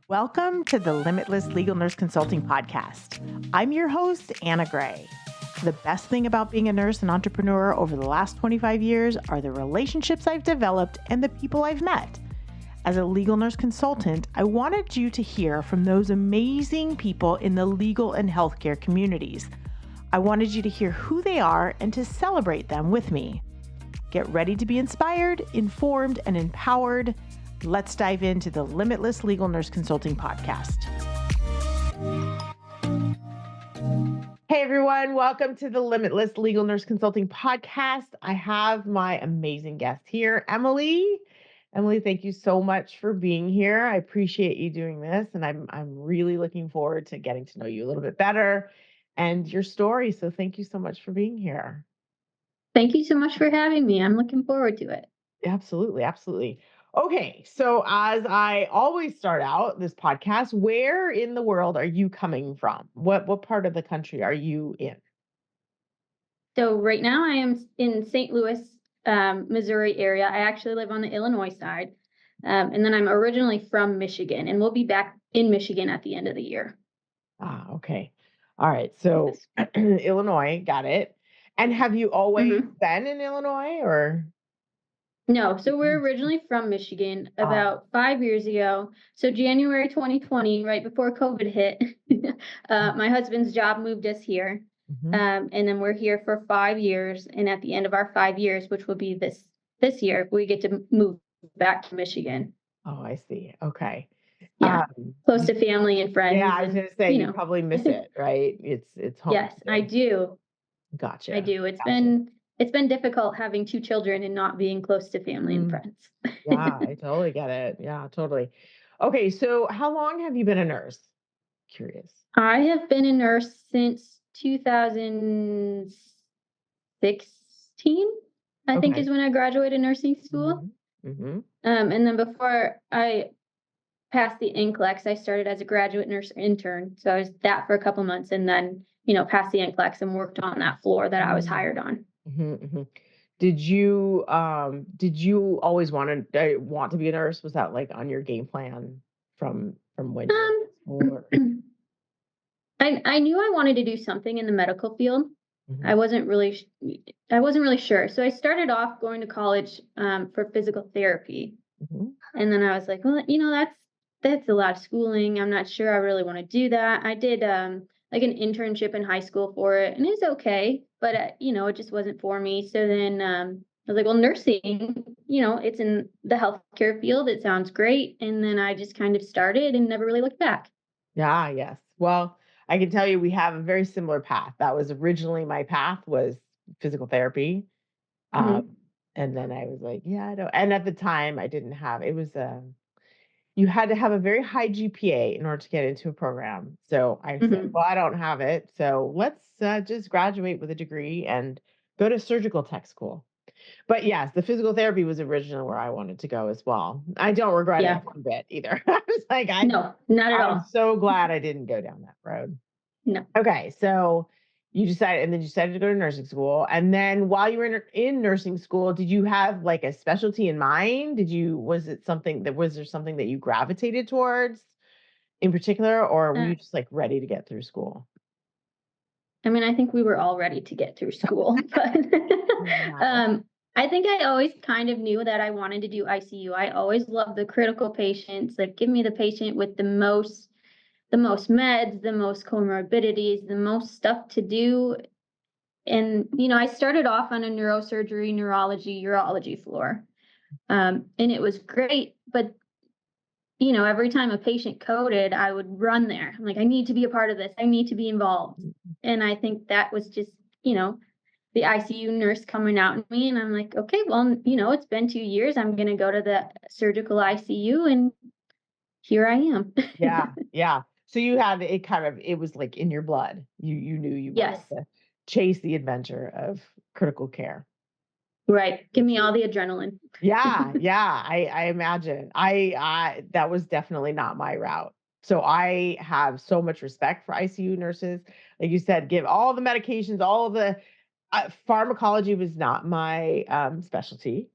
Welcome to the Limitless Legal Nurse Consulting Podcast. I'm your host, Anna Gray. The best thing about being a nurse and entrepreneur over the last 25 years are the relationships I've developed and the people I've met. As a legal nurse consultant, I wanted you to hear from those amazing people in the legal and healthcare communities. I wanted you to hear who they are and to celebrate them with me. Get ready to be inspired, informed, and empowered. Let's dive into the Limitless Legal Nurse Consulting Podcast. Hey everyone, welcome to the Limitless Legal Nurse Consulting Podcast. I have my amazing guest here, Emily. Emily, thank you so much for being here. I appreciate you doing this, and I'm really looking forward to getting to know you a little bit better and your story. So thank you so much for being here. Thank you so much for having me. I'm looking forward to it. Absolutely, absolutely. Okay, so as I always start out this podcast, where in the world are you coming from? What part of the country are you in? So right now I am in St. Louis, Missouri area. I actually live on the Illinois side. And then I'm originally from Michigan, and we'll be back in Michigan at the end of the year. Okay. All right. So Yes. Illinois, got it. And have you always Mhm. been in Illinois or? No, so we're originally from Michigan about 5 years ago. So January 2020, right before COVID hit, my husband's job moved us here. Mhm. And then we're here for 5 years. And at the end of our 5 years, which will be this year, we get to move back to Michigan. Oh, I see. Okay. Yeah, close You- to family and friends. yeah, I was And, gonna say you probably miss it, right? It's home. yes, I do. Gotcha. I do. It's Gotcha. been difficult having two children and not being close to family and Mm, friends. yeah, I totally get it. Yeah, totally. Okay, so how long have you been a nurse? Curious. I have been a nurse since 2016, I think Okay. is when I graduated nursing school. Mm-hmm. And then before I passed the NCLEX, I started as a graduate nurse intern. So I was that for a couple months and then, passed the NCLEX and worked on that floor that I was hired on. Mm-hmm. Did you always want to be a nurse? Was that like on your game plan from when you were in school? Or? Um, I knew I wanted to do something in the medical field. Mhm. I wasn't really sure. So I started off going to college for physical therapy, Mhm. and then I was like, well, that's a lot of schooling. I'm not sure I really want to do that. I did like an internship in high school for it, and it was okay, but it just wasn't for me. So then I was like, well, nursing, it's in the healthcare field. It sounds great, and then I just kind of started and never really looked back. Yeah, yes. Well, I can tell you we have a very similar path. That was originally my path was physical therapy. Hmm. Um, and then I was like, yeah, I don't. And at the time, I didn't have. It was you had to have a very high GPA in order to get into a program. So I said, Hmm. well, I don't have it. So let's just graduate with a degree and go to surgical tech school. But yes, the physical therapy was originally where I wanted to go as well. I don't regret Yeah. it one bit either. I was like, No, not at I'm all. so glad I didn't go down that road. No. Okay, so you decided, and then you decided to go to nursing school. And then while you were in nursing school, did you have like a specialty in mind? Was there something that you gravitated towards in particular, or were Uh, you just like ready to get through school? I mean, I think we were all ready to get through school, but Yeah. um, I think I always kind of knew that I wanted to do ICU. I always loved the critical patients. Like, give me the patient with the most meds, the most comorbidities, the most stuff to do. And I started off on a neurosurgery, neurology, urology floor, and it was great. But every time a patient coded, I would run there. I'm like, I need to be a part of this. I need to be involved. And I think that was just, the ICU nurse coming out in me. And I'm like, okay, well, it's been 2 years. I'm going to go to the surgical ICU. And here I am. Yeah, yeah. So you had it was like in your blood. You knew you wanted Yes. to chase the adventure of critical care. Right. Give me all the adrenaline. Yeah, yeah, I imagine. I that was definitely not my route. So I have so much respect for ICU nurses. Like you said, give all the medications, all of the pharmacology was not my specialty.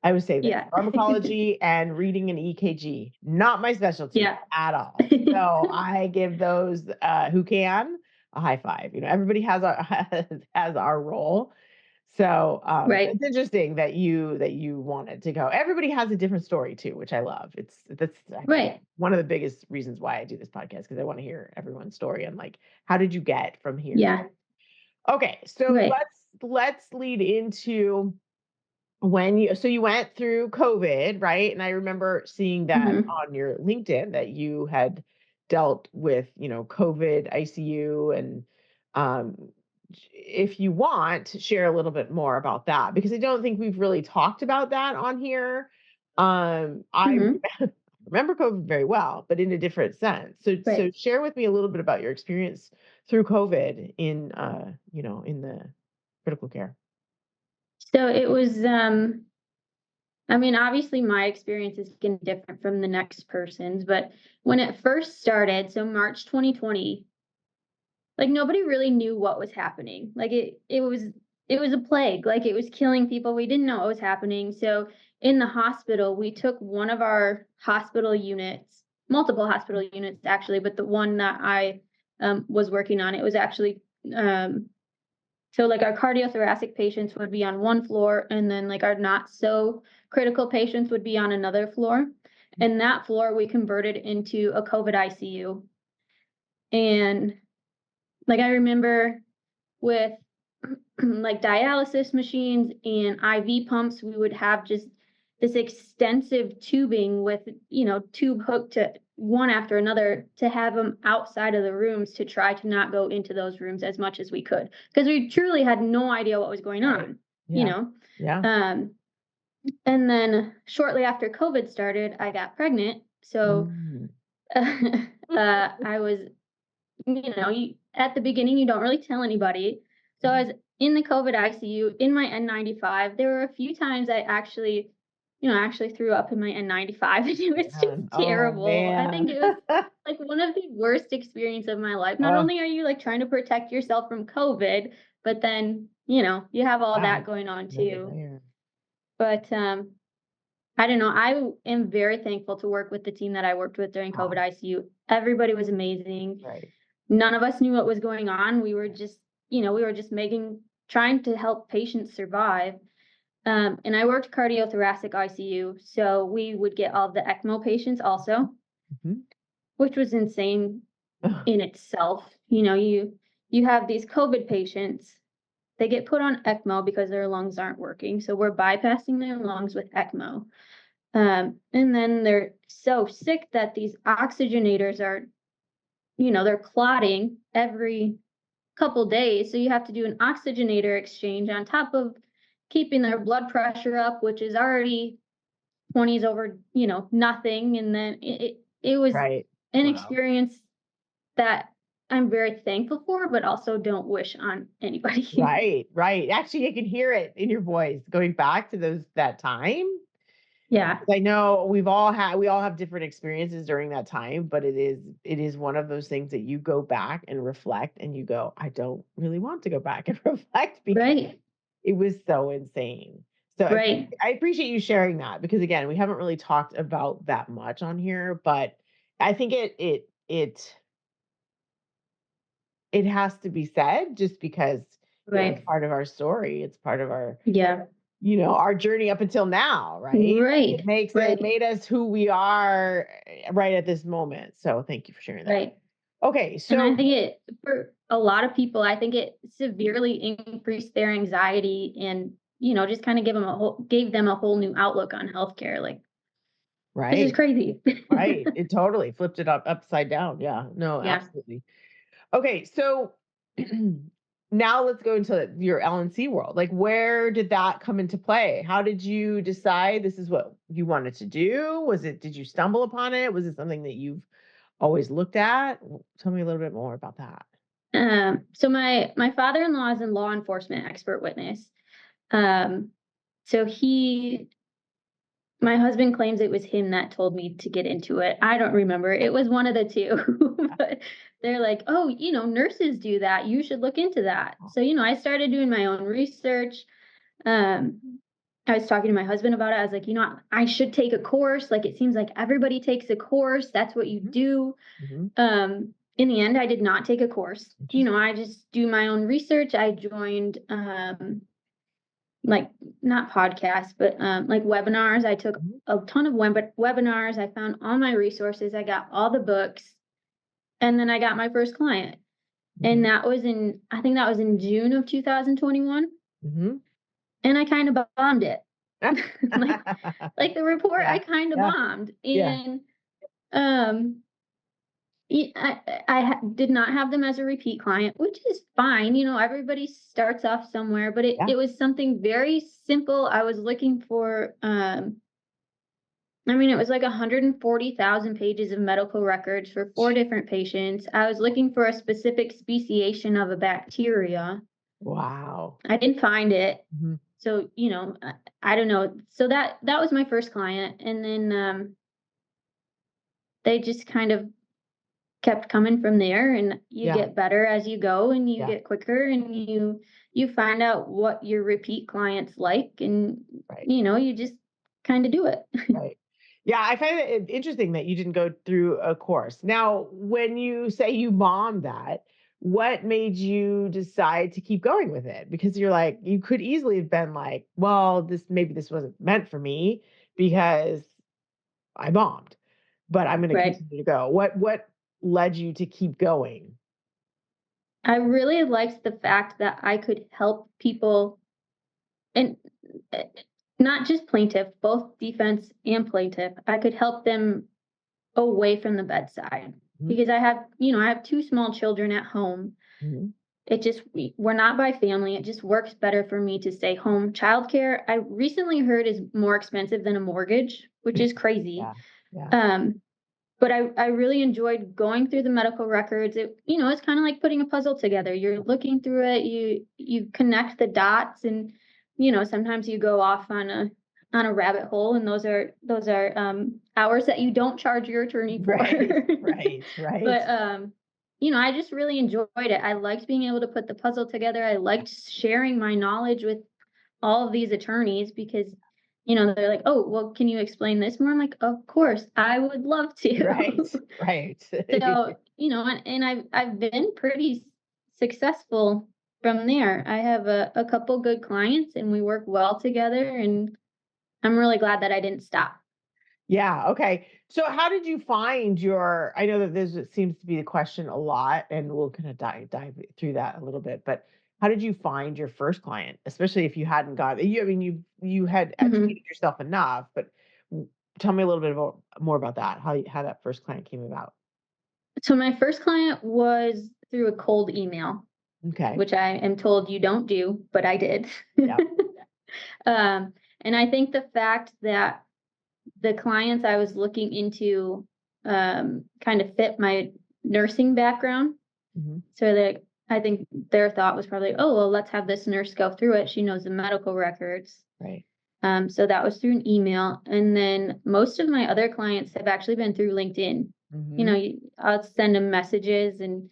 I would say this, Yeah. pharmacology and reading an EKG, not my specialty Yeah. at all. So I give those who can a high five. Everybody has has our role. So Right. it's interesting that you wanted to go. Everybody has a different story too, which I love. That's actually Right. one of the biggest reasons why I do this podcast, because I want to hear everyone's story and like, how did you get from here? Yeah. Okay, so Right. let's lead into so you went through COVID, right? And I remember seeing that Hmm. on your LinkedIn that you had dealt with, COVID ICU. And um, if you want to share a little bit more about that, because I don't think we've really talked about that on here. I Hmm. remember COVID very well, but in a different sense. So Right. share with me a little bit about your experience through COVID in, in the critical care. So it was, I mean, obviously my experience is going to be different from the next person's, but when it first started, so March 2020, like nobody really knew what was happening. Like it was a plague. Like it was killing people. We didn't know what was happening. So in the hospital, we took one of our hospital units, multiple hospital units actually, but the one that I was working on, it was actually so like our cardiothoracic patients would be on one floor, and then like our not so critical patients would be on another floor. And that floor we converted into a COVID ICU. And like I remember with like dialysis machines and IV pumps, we would have just this extensive tubing with, tube hooked to one after another to have them outside of the rooms to try to not go into those rooms as much as we could. Because we truly had no idea what was going Right. on, Yeah. Yeah. And then shortly after COVID started, I got pregnant. So Mm. I was at the beginning, you don't really tell anybody. So I was in the COVID ICU in my N95. There were a few times I actually threw up in my N95 and it was just Oh terrible. I think man. it was like one of the worst experiences of my life. Not Oh, only are you like trying to protect yourself from COVID, but then, you have all wow. that going on Another too. layer. But I don't know. I am very thankful to work with the team that I worked with during COVID Oh, ICU. Everybody was amazing. right. None of us knew what was going on. We were just trying to help patients survive. And I worked cardiothoracic ICU, so we would get all the ECMO patients also, Mhm. which was insane in itself. You have these COVID patients. They get put on ECMO because their lungs aren't working, so we're bypassing their lungs with ECMO. And then they're so sick that these oxygenators are, they're clotting every couple days. So you have to do an oxygenator exchange on top of keeping their blood pressure up, which is already 20s over, nothing. And then it was Right. an Wow. experience that I'm very thankful for, but also don't wish on anybody. Right. Right. Actually, I can hear it in your voice going back to that time. Yeah. I know we all have different experiences during that time, but it is one of those things that you go back and reflect and you go, I don't really want to go back and reflect because Right. it was so insane. So Right. I appreciate you sharing that, because again, we haven't really talked about that much on here, but I think it has to be said, just because it's Right. part of our story. It's part of our, Yeah. our journey up until now, right? It Right. makes it Right. made us who we are right at this moment. So thank you for sharing that. Right. Okay, And I so think for a lot of people, I think it severely increased their anxiety and, just kind of gave them a whole new outlook on healthcare. Like, this is right, crazy. right. It totally flipped it upside down. Yeah, no, Yeah. absolutely. Okay, so now let's go into your L&C world. Like, where did that come into play? How did you decide this is what you wanted to do? Did you stumble upon it? Was it something that you've always looked at? Tell me a little bit more about that. So my father-in-law is a law enforcement expert witness. Um, so my husband claims it was him that told me to get into it. I don't remember. It was one of the two. But they're like, "Oh, nurses do that. You should look into that." So, I started doing my own research. Um, I was talking to my husband about it. I was like, I should take a course. Like, it seems like everybody takes a course. That's what you do. Mm-hmm. In the end, I did not take a course. I just do my own research. I joined, like, not podcasts, but like webinars. I took a ton of webinars. I found all my resources. I got all the books, and then I got my first client. And I think that was in June of 2021. Mm-hmm. And I kind of bombed it. like the report, I kind of bombed. And did not have them as a repeat client, which is fine. Everybody starts off somewhere, but it was something very simple. I was looking for, it was like 140,000 pages of medical records for 4 different patients. I was looking for a specific speciation of a bacteria. Wow. I didn't find it. Mm-hmm. So, I don't know. So that was my first client. And then they just kind of kept coming from there, and you get better as you go, and you get quicker, and you find out what your repeat clients like, and you just kind of do it. Right. Yeah, I find it interesting that you didn't go through a course. Now, when you say you bombed that, what made you decide to keep going with it? Because you're like, you could easily have been like, well, maybe this wasn't meant for me because I bombed, but I'm going to continue to go. What led you to keep going? I really liked the fact that I could help people, and not just plaintiff, both defense and plaintiff. I could help them away from the bedside, because I have 2 small children at home. Mm-hmm. It just, we're not by family. It just works better for me to stay home. Childcare, I recently heard, is more expensive than a mortgage, which is crazy. But I really enjoyed going through the medical records. It's kind of like putting a puzzle together. You're looking through it, you connect the dots, and sometimes you go off on a rabbit hole, and those are hours that you don't charge your attorney for. Right. But I just really enjoyed it. I liked being able to put the puzzle together. I liked sharing my knowledge with all of these attorneys, because they're like, "Oh, well, can you explain this more?" I'm like, "Of course, I would love to." Right. So, and I've been pretty successful from there. I have a couple good clients, and we work well together, and I'm really glad that I didn't stop. Yeah. Okay. So how did you find I know that this seems to be the question a lot, and we'll kind of dive through that a little bit, but how did you find your first client, especially if you hadn't you had educated yourself enough, but tell me a little bit more about that, how that first client came about. So my first client was through a cold email, which I am told you don't do, but I did. Yeah. And I think the fact that the clients I was looking into kind of fit my nursing background. So that I think their thought was probably, oh, well, let's have this nurse go through it. She knows the medical records. Right. So that was through an email. And then most of my other clients have actually been through LinkedIn. I'll send them messages, and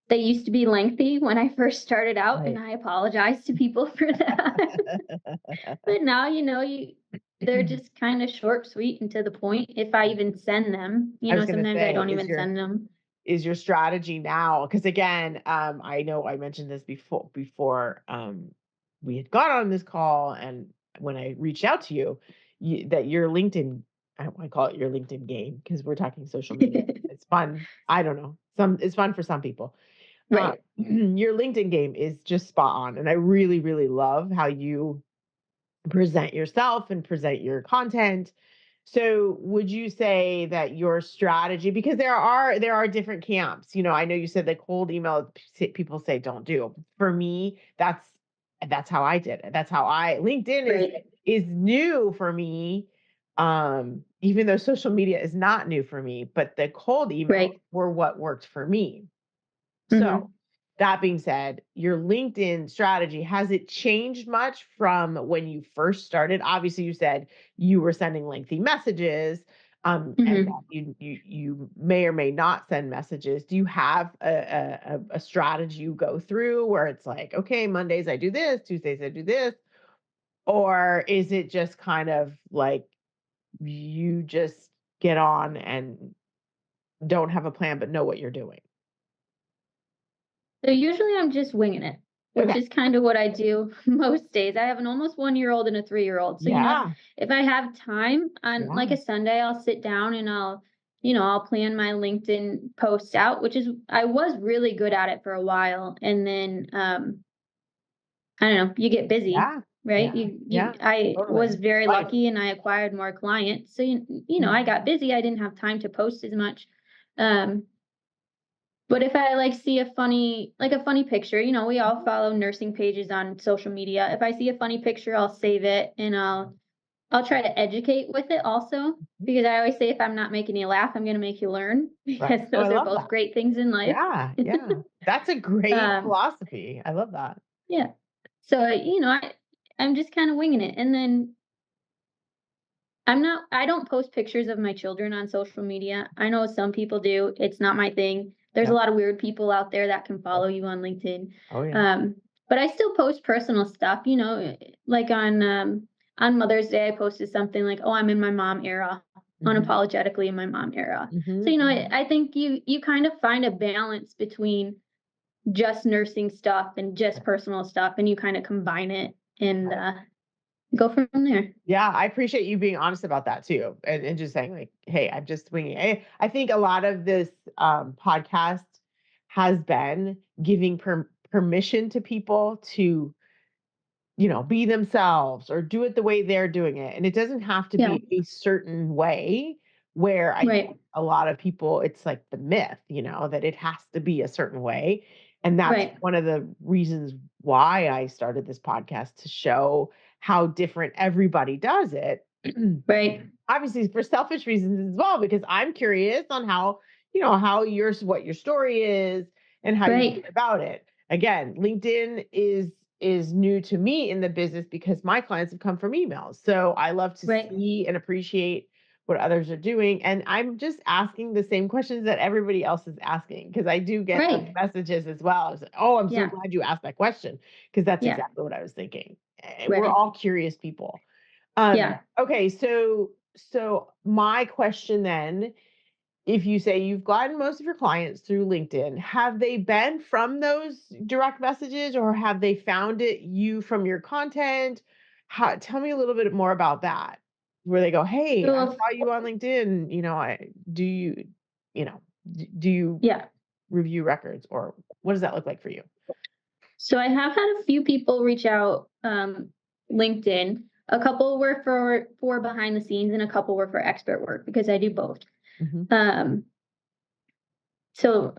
they used to be lengthy when I first started out, and I apologize to people for that. But now, they're just kind of short, sweet, and to the point. If I even send them, sometimes I don't even send them. Is your strategy now? Because again, I know I mentioned this before we had got on this call, and when I reached out to you, that your LinkedIn, I call it your LinkedIn game, because we're talking social media. It's fun. I don't know. It's fun for some people. Right. Your LinkedIn game is just spot on, and I really, really love how you present yourself and present your content. So would you say that your strategy, because there are different camps, I know you said that cold email people say don't do. For me, that's how I did it. That's how LinkedIn is new for me. Even though social media is not new for me, but the cold emails were what worked for me. So that being said, your LinkedIn strategy, has it changed much from when you first started? Obviously, you said you were sending lengthy messages, and that you may or may not send messages. Do you have a strategy you go through where it's like, okay, Mondays I do this, Tuesdays I do this? Or is it just kind of like you just get on and don't have a plan but know what you're doing? So usually I'm just winging it, which Okay. is kind of what I do most days. I have an almost 1-year-old and a 3-year-old. So, Yeah. if I have time on like Yeah. a Sunday, I'll sit down and I'll plan my LinkedIn posts out, which is I was really good at it for a while. And then I don't know, you get busy, Yeah. right? Yeah. You Yeah. I was Totally. very Life. lucky and I acquired more clients. So I Mhm. got busy. I didn't have time to post as much. Um but if I like see a funny picture, we all follow nursing pages on social media. If I see a funny picture, I'll save it and I'll try to educate with it also Mhm. because I always say if I'm not making you laugh, I'm going to make you learn Right. because Oh, I those are love both that. great things in life. Yeah. Yeah. That's a great um philosophy. I love that. yeah. So, I'm just kind of winging it. And then I don't post pictures of my children on social media. I know some people do. It's not my thing. There's a Yeah. lot of weird people out there that can Yeah. follow you on LinkedIn. Oh, yeah. Um, but I still post personal stuff, like on Mother's Day I posted something like, "Oh, I'm in my mom era." Mhm. Unapologetically in my mom era. So, Mhm. Mhm. I think you kind of find a balance between just nursing stuff and just personal stuff and you kind of combine it and Right. go from there. Yeah, I appreciate you being honest about that too, and just saying like, "Hey, I'm just winging it." I think a lot of this podcast has been giving permission to people to, be themselves or do it the way they're doing it, and it doesn't have to Yeah. be a certain way. Where I think Right. a lot of people, it's like the myth, that it has to be a certain way, and that's Right. one of the reasons why I started this podcast to show how different everybody does it. Right. Obviously for selfish reasons as well, because I'm curious on how, how what your story is and how you Right. feel about it. Again, LinkedIn is new to me in the business because my clients have come from emails. So I love to Right. see and appreciate what others are doing. And I'm just asking the same questions that everybody else is asking because I do get those Right. messages as well. It's like, oh, I'm so Yeah. glad you asked that question because that's Yeah. exactly what I was thinking. We're Right. all curious people. Yeah. Okay, so my question then, if you say you've gotten most of your clients through LinkedIn, have they been from those direct messages or have they found you from your content? Tell me a little bit more about that. Where they go, "Hey, I So saw you on LinkedIn, do you, do you yeah. review records or what does that look like for you?" So I have had a few people reach out LinkedIn. A couple were for behind the scenes and a couple were for expert work because I do both. Mhm. Um so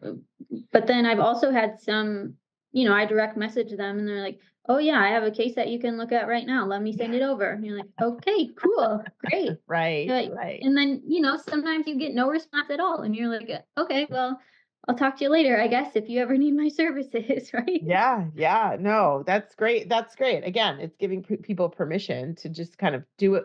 but then I've also had some, I direct message them and they're like, "Oh yeah, I have a case that you can look at right now. Let me send it over." And you're like, "Okay, cool. Great." Right, Uh, right. and then, sometimes you get no response at all and you're like, "Okay, well, I'll talk to you later, I guess, if you ever need my services," right? Yeah, yeah, no, that's great. That's great. Again, it's giving people permission to just kind of do it.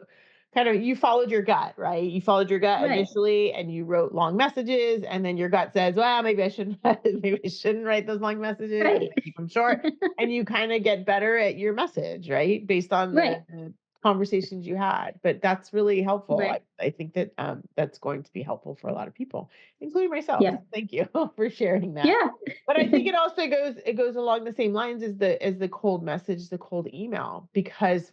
Kind of, you followed your gut, right? You followed your gut Right. initially, and you wrote long messages, and then your gut says, "Well, maybe I shouldn't. Maybe I shouldn't write those long messages. I'm Right. gonna keep them short." And you kind of get better at your message, right, based on Right. the conversations you had. But that's really helpful. Right. I think that that's going to be helpful for a lot of people, including myself. Yeah. Thank you for sharing that. Yeah. But I think it goes along the same lines as the cold message, the cold email, because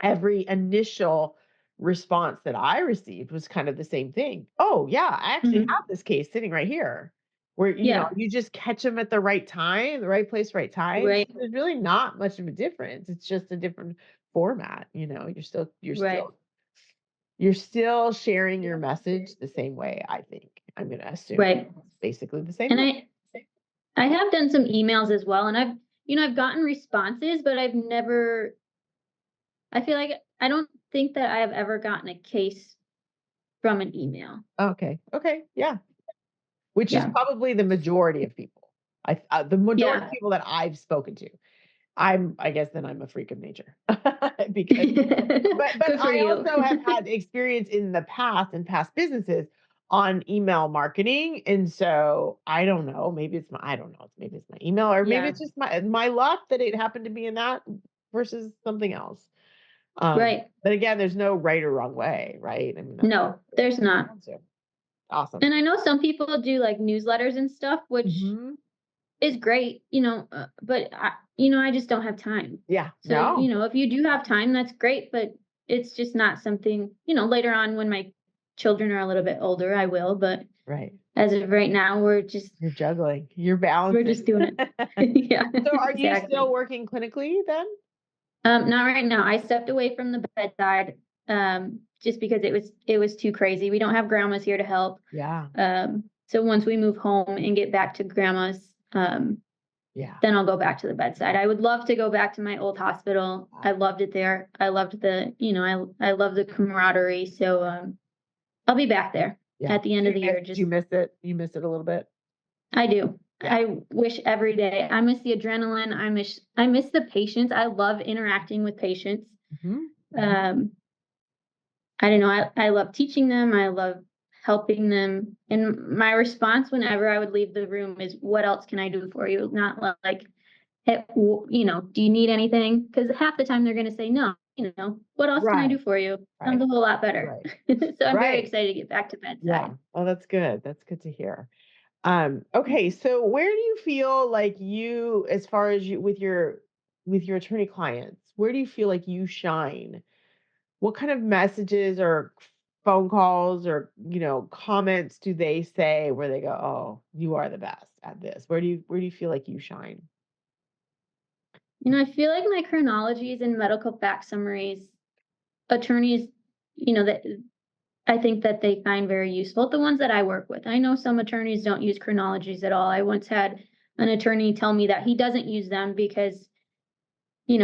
every initial response that I received was kind of the same thing. Oh yeah, I actually Mhm. have this case sitting right here. Where Yeah. you just catch them at the right time, the right place, right time. So Right. there's really not much of a difference. It's just a different format. Right. You're still sharing your message the same way. I think I'm going to assume Right. basically the same And way. I have done some emails as well and I've gotten responses, but I feel like I don't think that I have ever gotten a case from an email. Okay. Okay. Yeah. Which is Yeah. probably the majority of people. The majority of Yeah. people that I've spoken to. I guess then I'm a freak of nature because, but Good for I you. also have had experience in the past in past businesses on email marketing, and so I don't know. I don't know. Maybe it's my email, or maybe Yeah. it's just my luck that it happened to be in that versus something else. Right. But again, there's no right or wrong way, right? I mean, that's No, there's not. awesome. And I know some people do like newsletters and stuff, which Mhm. is great, but I just don't have time. Yeah. So, No. if you do have time, that's great, but it's just not something, later on when my children are a little bit older, I will, but Right. as of right now, You're juggling. You're we're balancing. just doing it. Yeah, So are you still exactly. working clinically then? Not right now. I stepped away from the bedside, just because it was too crazy. We don't have grandmas here to help. Yeah. So once we move home and get back to grandma's, Yeah. then I'll go back to the bedside. I would love to go back to my old hospital. I loved it there. I loved I love the camaraderie. So I'll be back there Yeah. at the end of the year. Do you miss it? You miss it a little bit? I do. Yeah. I wish every day. I miss the adrenaline. I miss the patients. I love interacting with patients. Mhm. Um, I don't know. I love teaching them. I love helping them. And my response whenever I would leave the room is, "What else can I do for you?" Not like, "Hey, do you need anything?" Because half the time they're going to say no. What else can I do Right. for you? Sounds Right. a whole lot better. Right. So I'm very Right. excited to get back to Yeah. bedside. Oh, that's good. That's good to hear. Okay, so where do you feel like you, as far as you with your attorney clients, where do you feel like you shine? What kind of messages or phone calls or, comments do they say where they go, "Oh, you are the best at this." Where do you feel like you shine? I feel like my chronologies and medical fact summaries, attorneys, that I think that they find very useful. The ones that I work with, I know some attorneys don't use chronologies at all. I once had an attorney tell me that he doesn't use them because he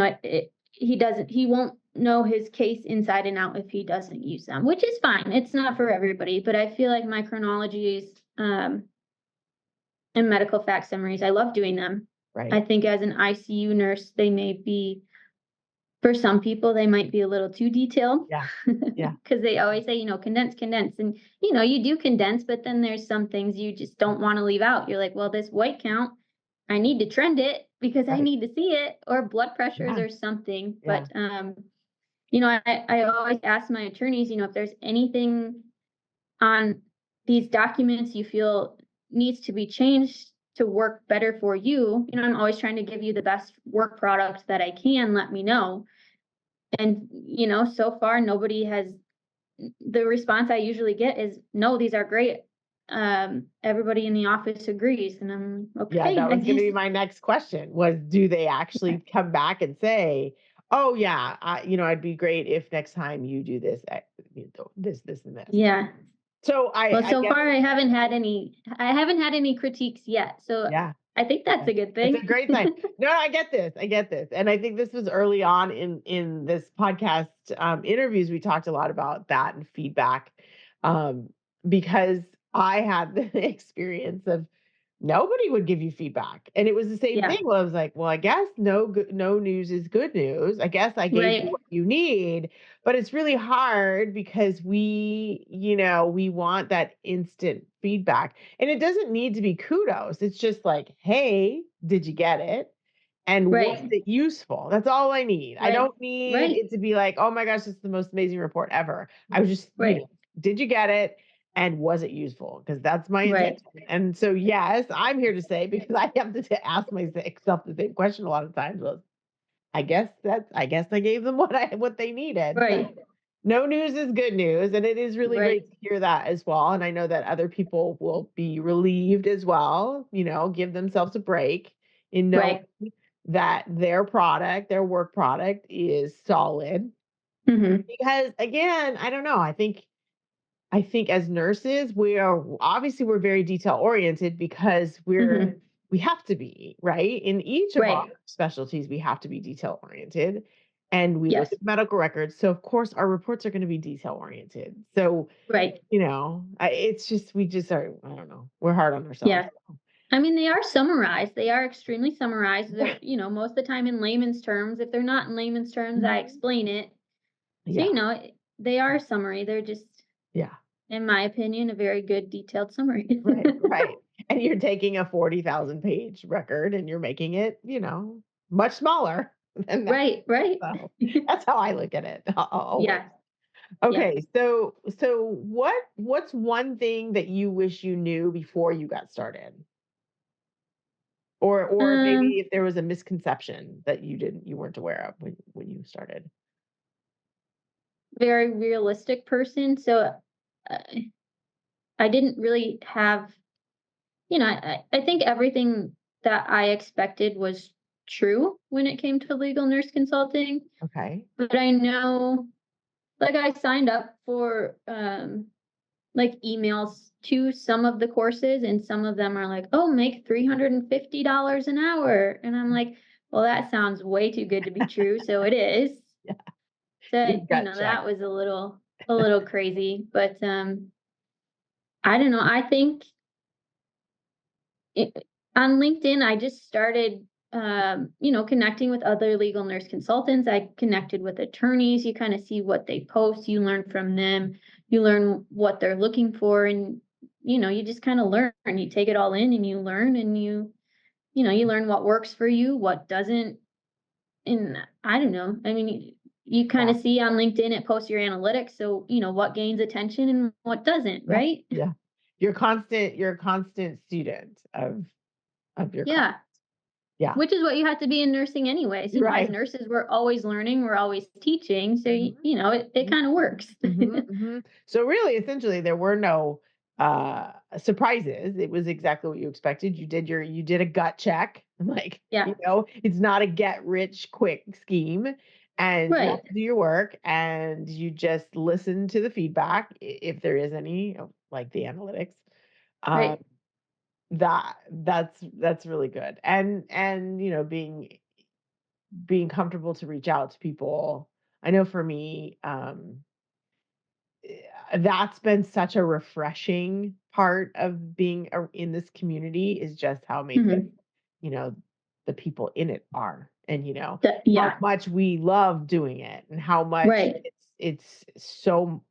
won't know his case inside and out if he doesn't use them, which is fine. It's not for everybody, but I feel like my chronologies and medical fact summaries, I love doing them. I Right. think as an ICU nurse, they may be, for some people, they might be a little too detailed Yeah. Yeah. because they always say, condense, condense. And, you do condense, but then there's some things you just don't want to leave out. You're like, well, this white count, I need to trend it because I Right. need to see it, or blood pressures Yeah. or something. Yeah. But, I always ask my attorneys, if there's anything on these documents you feel needs to be changed to work better for you. I'm always trying to give you the best work product that I can. Let me know. And, so far nobody has, the response I usually get is, no, these are great. Everybody in the office agrees. And I'm Yeah, okay, that I was going to guess. be my next question was, do they actually come back and say, "Oh yeah, I'd be great if next time you do this, this, and this." Yeah. So Well, I so guess, far I haven't had any critiques yet. So yeah, I think that's yeah, a good it's a thing. great sign. No, I get this. I get this. And I think this was early on in this podcast interviews. We talked a lot about that and feedback, um, because I had the experience of nobody would give you feedback. And it was the same Yeah. thing. Well, I was like, well, I guess no news is good news. I guess I gave you Right. what you need, but it's really hard because we want that instant feedback. And it doesn't need to be kudos. It's just like, hey, did you get it? And was Right. it useful? That's all I need. I Right. don't need Right. it to be like, oh my gosh, it's the most amazing report ever. I was just, Right. did you get it? And was it useful? Because that's my Right. intention. And so, yes, I'm here to say, because I have to ask myself the same question a lot of times. Was I guess I gave them what they needed. So Right. no news is good news, and it is really Right. great to hear that as well. And I know that other people will be relieved as well. Give themselves a break in knowing Right. that their product, their work product, is solid. Mhm. Because again, I don't know. I think as nurses, we're very detail oriented because Mhm. we have to be, right? In each of our Right. specialties, we have to be detail oriented and we look Yes. at medical records. So of course our reports are going to be detail oriented. So, Right. it's just, we just are, I don't know, we're hard on ourselves. Yeah. I mean, they are summarized. They are extremely summarized. Yeah. They're, most of the time in layman's terms. If they're not in layman's terms, I Mhm. explain it. So, Yeah. they are a summary. They're just, Yeah. in my opinion, a very good detailed summary. Right. Right. And you're taking a 40,000 page record and you're making it, much smaller. And Right, right. that's how I look at it. Always. Yeah, yeah. Okay, so what's one thing that you wish you knew before you got started? Or maybe Um, if there was a misconception that you weren't aware of when you started. Very realistic person, so, uh, I didn't really have I think everything that I expected was true when it came to legal nurse consulting, Okay. but I know like, I signed up for, like, emails to some of the courses, and some of them are like, "Oh, make $350 an hour," and I'm like, "Well, that sounds way too good to be true," so it is. Yeah. So, Your gut check. that was a little crazy, but, I don't know, I think it on LinkedIn, I just started, connecting with other legal nurse consultants. I connected with attorneys. You kind of see what they post, you learn from them, you learn what they're looking for, and you just kind of learn. You take it all in and you learn, and you learn what works for you, what doesn't. And I don't know. I mean, you kind Yeah. of see on LinkedIn it posts your analytics, so what gains attention and what doesn't, Yeah. right? Yeah. You're a constant student of your craft. Yeah. Yeah. Which is what you have to be in nursing anyways. As Right. nurses, we're always learning, we're always teaching, so Mhm. it kind of works. Mhm, mhm. So really, essentially, there were no surprises. It was exactly what you expected. You did a gut check. Like, Yeah, it's not a get rich quick scheme. And you right, have to do your work and you just listen to the feedback if there is any, like the analytics. Um, right. that's really good. And being comfortable to reach out to people. I know for me, that's been such a refreshing part of being in this community is just how amazing, Mhm. you know, the people in it are, and how Yeah, much we love doing it, and how much right. it's so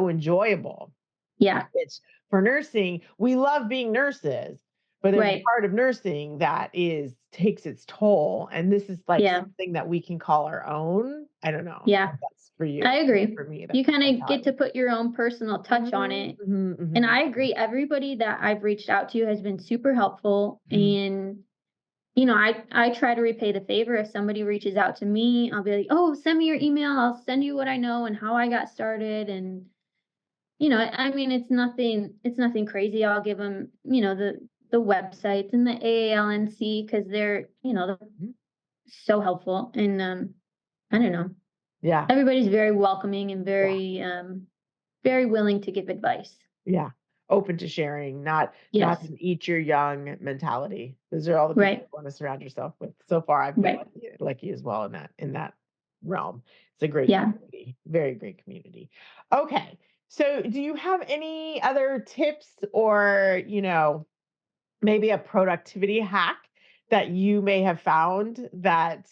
enjoyable. Yeah, It's for nursing, we love being nurses, but there's a right. part of nursing that takes its toll, and this is like Yeah, something that we can call our own. I don't know yeah. if that's for I you. agree. For me, You kind that's of how I get to look at put your own personal it. touch on it. Mhm, And mhm, I agree, everybody that I've reached out to has been super helpful. mhm, And I try to repay the favor. If somebody reaches out to me, I'll be like, "Oh, send me your email. I'll send you what I know and how I got started." And I mean, it's nothing crazy. I'll give them, the websites and the AALNC because they're mhm. so helpful. And I don't know. Yeah, Everybody's very welcoming and yeah, very willing to give advice. yeah. Open to sharing, not Yes. an eat your young mentality. Those are all the people Right. you want to surround yourself with. So far, I've been Right. lucky as well in that realm. It's a great Yeah. community, very great community. Okay, so do you have any other tips or maybe a productivity hack that you may have found that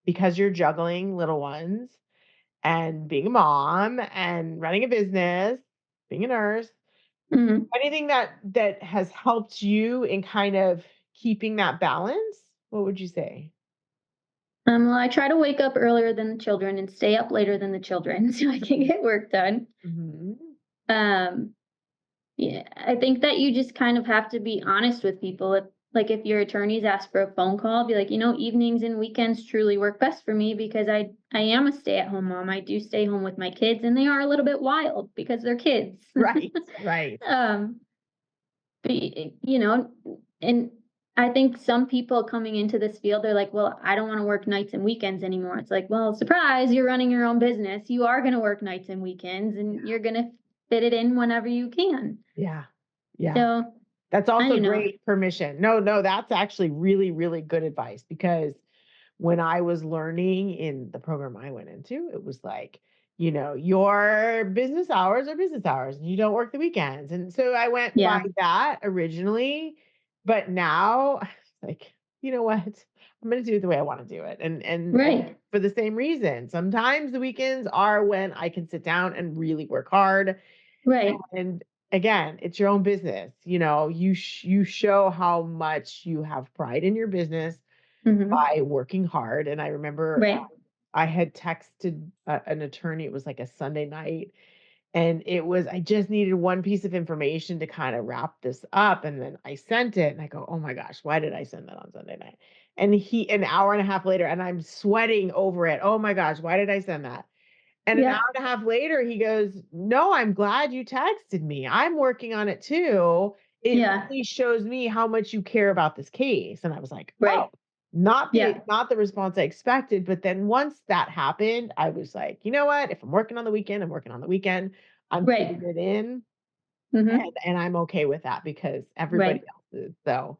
because you're juggling little ones and being a mom and running a business, being a nurse, Mhm. anything that has helped you in kind of keeping that balance? What would you say? Well, I try to wake up earlier than the children and stay up later than the children so I can get work done. Mhm. Um, yeah, I think that you just kind of have to be honest with people. If your attorneys ask for a phone call, be like, evenings and weekends truly work best for me because I am a stay-at-home mom. I do stay home with my kids, and they are a little bit wild because they're kids. Right, right. um, and I think some people coming into this field, they're like, well, I don't want to work nights and weekends anymore. It's like, well, surprise, you're running your own business. You are going to work nights and weekends, and you're going to fit it in whenever you can. Yeah. Yeah. So That's I also don't know. great permission. No, no, that's actually really, really good advice because when I was learning in the program I went into, it was like, your business hours are business hours and you don't work the weekends. And so I went by Yeah. that originally, but now like, you know what? I'm going to do it the way I want to do it. And Right. for the same reason, sometimes the weekends are when I can sit down and really work hard. Right. And again, it's your own business. You show how much you have pride in your business by working hard. And I remember Right. I had texted an attorney. It was like a Sunday night. And I just needed one piece of information to kind of wrap this up. And then I sent it and I go, oh my gosh, why did I send that on Sunday night? And an hour and a half later, and I'm sweating over it. Oh my gosh, why did I send that? And an hour and a half later, he goes, no, I'm glad you texted me. I'm working on it too. It really shows me how much you care about this case. And I was like, oh, not the response I expected. But then once that happened, I was like, you know what? If I'm working on the weekend, I'm working on the weekend. I'm putting it in. And I'm okay with that because everybody else is. So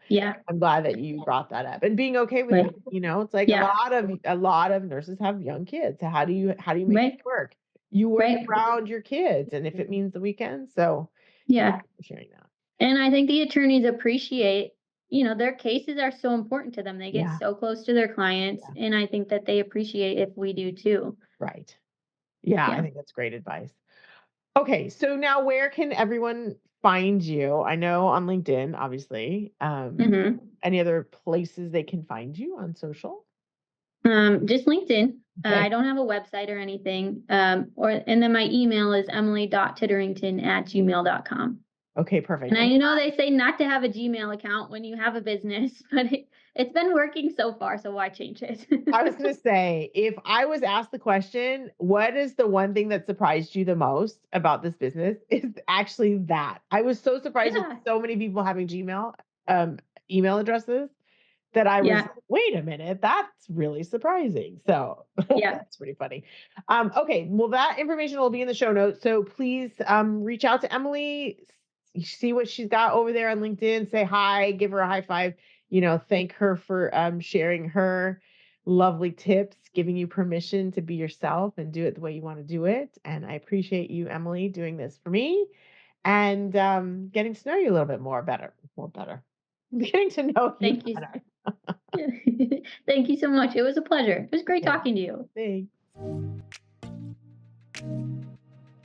I'm glad that you brought that up and being okay with it. It's like a lot of nurses have young kids. So how do you make it work? You work around your kids, and if it means the weekend. So thank you for sharing that. And I think the attorneys appreciate, their cases are so important to them. They get so close to their clients, and I think that they appreciate if we do too. Right. Yeah, I think that's great advice. Okay, so now where can everyone find you? I know on LinkedIn, obviously. Any other places they can find you on social? Just LinkedIn. I don't have a website or anything. And then my email is emily.tiderington@gmail.com. Okay, perfect. And I know they say not to have a Gmail account when you have a business, but it's been working so far, so why change it? I was going to say, if I was asked the question, what is the one thing that surprised you the most about this business? Is actually that. I was so surprised with so many people having Gmail email addresses that I was, wait a minute, that's really surprising. So that's pretty funny. Okay, well, that information will be in the show notes. So please reach out to Emily, see what she's got over there on LinkedIn, say hi, give her a high five, thank her for sharing her lovely tips, giving you permission to be yourself and do it the way you want to do it. And I appreciate you, Emily, doing this for me and getting to know you a little bit more better. Getting to know you better. Thank you so much. It was a pleasure. It was great talking to you. Thanks.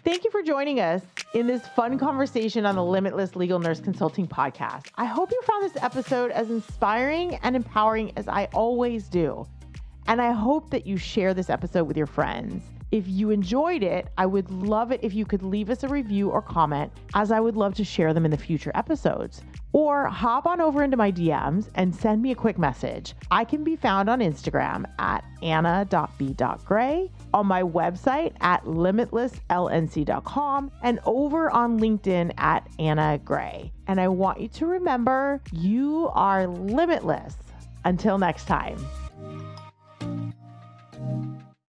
Thank you for joining us in this fun conversation on the Limitless Legal Nurse Consulting Podcast. I hope you found this episode as inspiring and empowering as I always do. And I hope that you share this episode with your friends. If you enjoyed it, I would love it if you could leave us a review or comment, as I would love to share them in the future episodes. Or hop on over into my DMs and send me a quick message. I can be found on Instagram at anna.b.gray, on my website at limitlesslnc.com, and over on LinkedIn at anna.gray. And I want you to remember, you are limitless. Until next time.